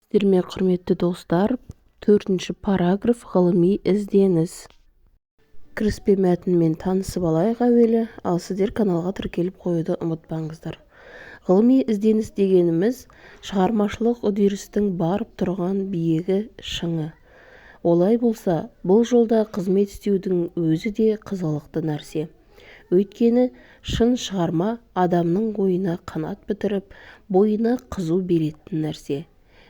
Сіздермен құрметті достар, 4-ші параграф ғылыми ізденіс. Кіріспе мәтінмен танысып алайық әуелі, ал сіздер каналға тіркеліп қоюды ұмытпаңыздар. Ғылыми ізденіс дегеніміз шығармашылық үдерістің барып тұрған биігі шыңы. Олай болса, бұл жолда қызмет істеудің өзі де қызғылықты нәрсе. Өйткені шын шығарма адамның ойына қанат бітіріп, бойына қызу беретін нәрсе.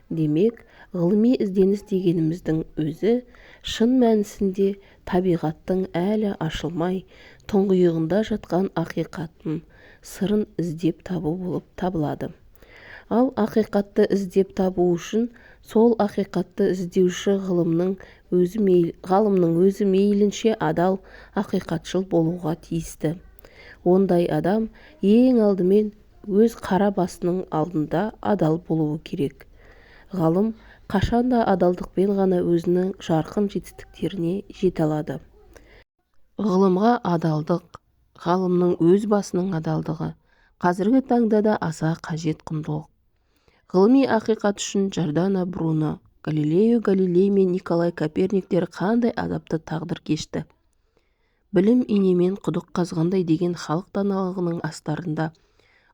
Демек, ғылыми ізденіс дегеніміздің өзі шын мәнісінде табиғаттың әлі ашылмай, тұңғиығында жатқан ақиқаттың сырын іздеп табу болып табылады. Ал ақиқатты іздеп табу үшін сол ақиқатты іздеуші ғалымның өзі мейлінше адал, ақиқатшыл болуға тиісті. Ондай адам ең алдымен өз қара басының алдында адал болуы керек. Ғалым қашанда адалдықпен ғана өзінің жарқын жетістіктеріне жете алады. Ғылымға адалдық, ғалымның өз басының адалдығы қазіргі таңда да аса қажет құндылық. Ғылыми ақиқат үшін Джордано Бруно, Галилео Галилей мен Николай Коперниктер қандай азапты тағдыр кешті. Білім инемен құдық қазғандай деген халық даналығының астарында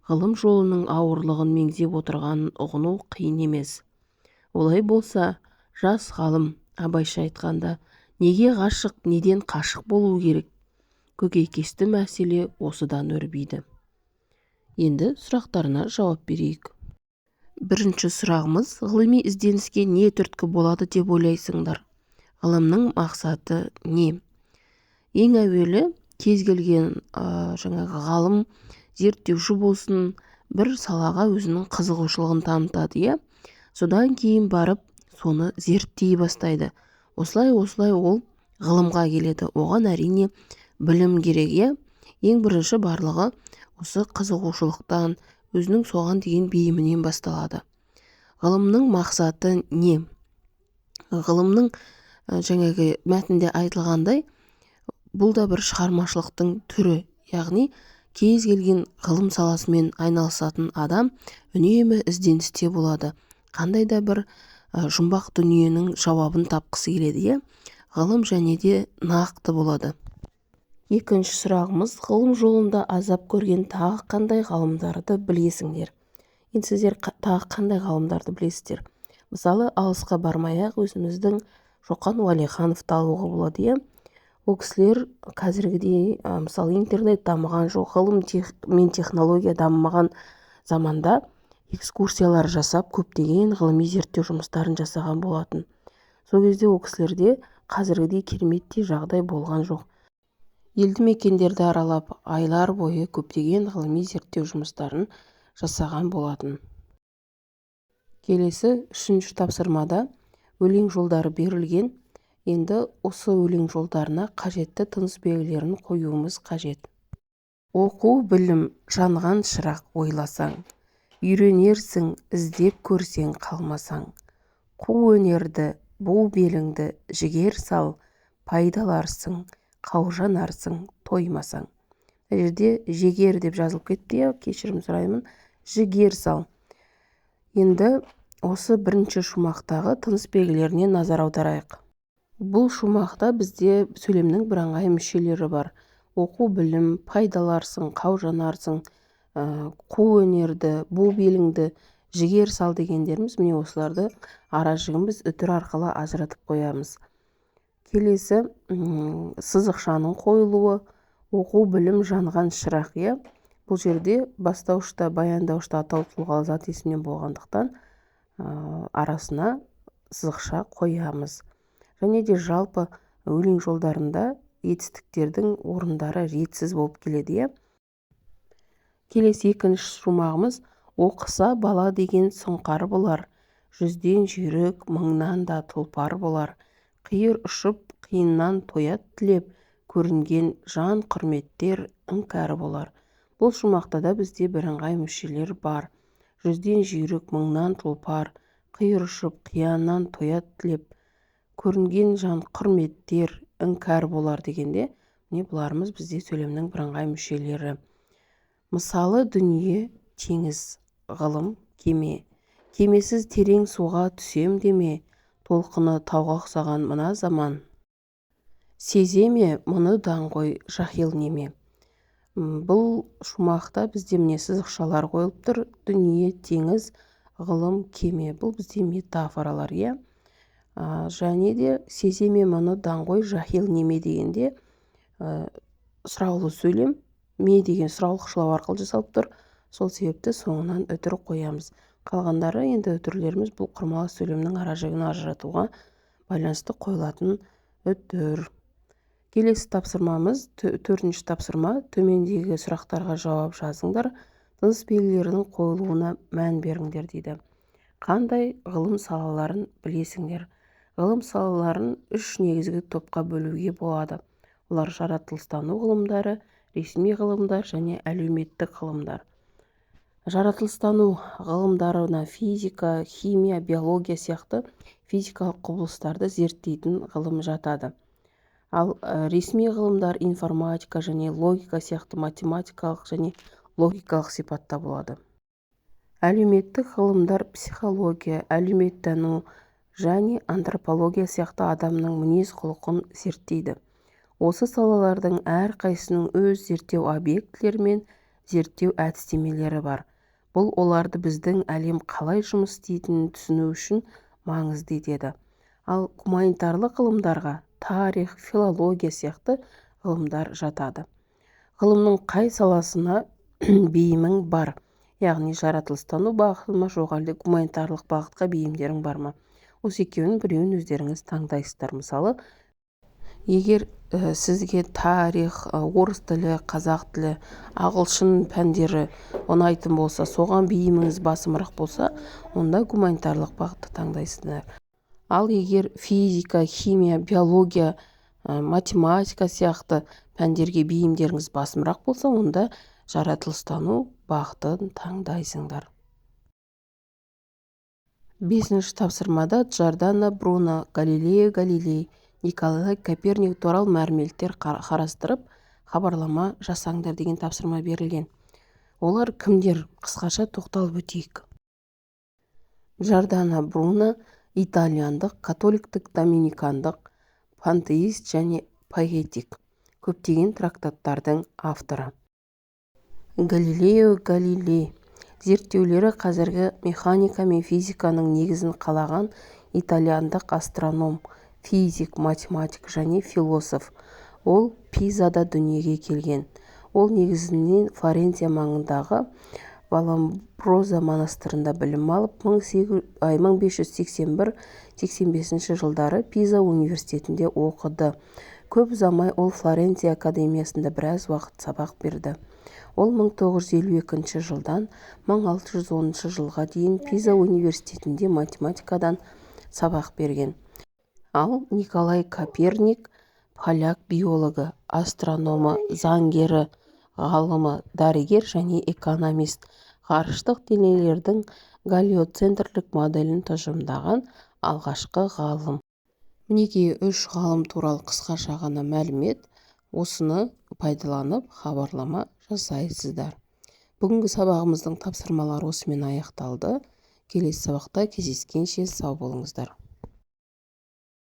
ғылым жолының ауырлығын меңзеп отырғанын ұғыну қиын емес. Олай болса, жас ғалым абайша айтқанда, неге ғашық, неден қашық болу керек? Көкейкесті мәселе осыдан өрбиді. Енді сұрақтарына жауап берейік. Бірінші сұрағымыз, ғылыми ізденіске не түрткі болады деп ойлайсыңдар? Ғылымның мақсаты не? Ең әуелі кез келген ғалым, зерттеуші болсын, бір салаға өзінің қызығушылығын танытады, содан кейін барып соны зерттей бастайды. Осылай ол ғылымға келеді. Оған әрине білім керек, Ең бірінші барлығы осы қызығушылықтан, өзінің соған деген бейімінен басталады. Ғылымның мақсаты не? Ғылымның жаңағы мәтінде айтылғандай, бұл да бір шығармашылықтың түрі, яғни кез келген ғылым саласымен айналысатын адам үнемі ізденісте болады. Қандай да бір жұмбақ дүниенің жауабын тапқысы келеді, Ғылым және де нақты болады. Екінші сұрағымыз, ғылым жолында азап көрген тағы қандай ғалымдарды білесіңдер? Енді сіздер тағы қандай ғалымдарды білесіздер? Мысалы, алысқа бармай-ақ өзіміздің Шоқан Уәлихановты алуға болады, Ол кісілер қазіргідей, мысалы, интернет дамыған жоқ, ғылым мен технология дамымаған заманда экскурсиялар жасап, көптеген ғылыми зерттеу жұмыстарын жасаған болатын. Сол кезде ол кісілерде қазіргідей кереметтей жағдай болған жоқ. Елді мекендерді аралап, айлар бойы көптеген ғылыми зерттеу жұмыстарын жасаған болатын. Келесі, 3-ші тапсырмада өлең жолдары берілген. Енді осы өлең жолдарына қажетті тыныс белгілерін қоюымыз қажет. Оқу білім, жанған шырақ ойласаң, үйренерсің, іздеп көрсең қалмасаң. Қу өнерді, бу беліңді, жігер сал, пайдаларсың, қаужанарсың, тоймасаң. Жерде жігер деп жазылып кетті, кешірім сұраймын, жігер сал. Енді осы бірінші шумақтағы тыныс белгілеріне назар аударайық. Бұл шумақта бізде сөйлемнің бірыңғай мүшелері бар. Оқу білім, пайдаларсың, қаужанарсың, қу өнерді, бу беліңді, жігер сал дегендеріміз, міне осыларды ара-жігін біз үтір арқылы ажыратып қоямыз. Келесі, сызықшаның қойылуы, оқу білім жанған шырақ, Бұл жерде бастаушта, баяндаушта атау тұлғалы зат есімнен болғандықтан арасына сызықша қоямыз. Және де жалпы өлең жолдарында етістіктердің орындары ретсіз болып келеді, Келесі, 2-ші шумағымыз, оқыса бала деген сұңқар болар, жүзден жүйрік, мыңнан да тұлпар болар, қиыр ұшып, қиыннан тоят тілеп, көрінген жан құрметтер іңкәрі болар. Бұл шумақта да бізде бірыңғай мүшелер бар. Жүзден жүйрік, мыңнан тұлпар, қиыр ұшып, қияннан тоят тілеп, көрінген жан құрметтер іңкәр болар дегенде, бұларымыз бізде сөйлемнің бірыңғай мүшелері. Мысалы, дүние, теңіз, ғылым, кеме. Кемесіз терең суға түсем деме, толқыны тауға ұқсаған мына заман. Сезе ме мұны даңғой жахил неме. Бұл шумақта бізде міне сызықшалар қойылып тұр. Дүние, теңіз, ғылым, кеме. Бұл бізде метафоралар, иә. Және де сезе ме мұны даңғой жахил неме дегенде сұраулы сөйлем, ме деген сұраулықшылау арқылы жасалып тұр. Сол себепті соңынан үтір қоямыз. Қалғандары енді үтірлеріміз бұл құрмалы сөйлемнің ара-жігін ажыратуға байланысты қойылатын үтір. Келесі тапсырмамыз, 4-ші тапсырма, төмендегі сұрақтарға жауап жазыңдар, тыныс белгілерінің қойылуына мән беріңдер дейді. Қандай ғылым салаларын білесіңдер? Ғылым салаларын 3 негізгі топқа бөлуге болады. Олар жаратылыстану ғылымдары, ресми ғылымдар және әлеуметтік ғылымдар. Жаратылыстану ғылымдарына физика, химия, биология сияқты физикалық құбылыстарды зерттейтін ғылым жатады. Ал ресми ғылымдар информатика және логика сияқты математикалық және логикалық сипатта болады. Әлеуметтік ғылымдар психология, әлеуметтану және антропология сияқты адамның мінез құлқын зерттейді. Осы салалардың әрқайсының өз зерттеу объектілері мен зерттеу әдістемелері бар. Бұл оларды біздің әлем қалай жұмыс істейтінін түсіну үшін маңызды етеді. Ал гуманитарлық ғылымдарға тарих, филология сияқты ғылымдар жатады. Ғылымның қай саласына бейімің бар? Яғни жаратылыстану бағыты ма, жоқ әлде гуманитарлық бағытқа бейімдерің бар ма? Осы екеуінің біреуін өздеріңіз таңдайсыздар. Мысалы, егер сізге тарих, орыс тілі, қазақ тілі, ағылшын пәндері ұнайтын болса, соған бейіміңіз басымырақ болса, онда гуманитарлық бағытты таңдайсыздар. Ал егер физика, химия, биология, математика сияқты пәндерге бейімдеріңіз басымырақ болса, онда жаратылыстану бағытын таңдайсыңдар. 5-ші тапсырмада Джордано Бруно, Галилео Галилей, Николай Коперник туралы мәліметтер қарастырып, хабарлама жасаңдар деген тапсырма берілген. Олар кімдер? Қысқаша тоқталып өтейік. Джордано Бруно итальяндық, католиктік, доминикандық, пантеист және поэтик, көптеген трактаттардың авторы. Галилео Галилей зерттеулері қазіргі механика мен физиканың негізін қалаған итальяндық астроном, физик, математик және философ. Ол Пизада дүниеге келген. Ол негізінен Флоренция маңындағы Валамброза монастырында білім алып, 1581-85 жылдары Пиза университетінде оқыды. Көп ұзамай ол Флоренция академиясында біраз уақыт сабақ берді. Ол 1952 жылдан 1610 жылға дейін Пиза университетінде математикадан сабақ берген. Ал Николай Коперник поляк биологы, астрономы, заңгері, ғалымы, дәрігер және экономист, ғарыштық денелердің галеоцентрлік моделін тұжырымдаған алғашқы ғалым. Мінекей 3 ғалым туралы қысқаша ғана мәлімет. Осыны пайдаланып хабарлама жасайсыздар. Бүгінгі сабағымыздың тапсырмалары осымен аяқталды. Келесі сабақта кездескенше сау болыңыздар.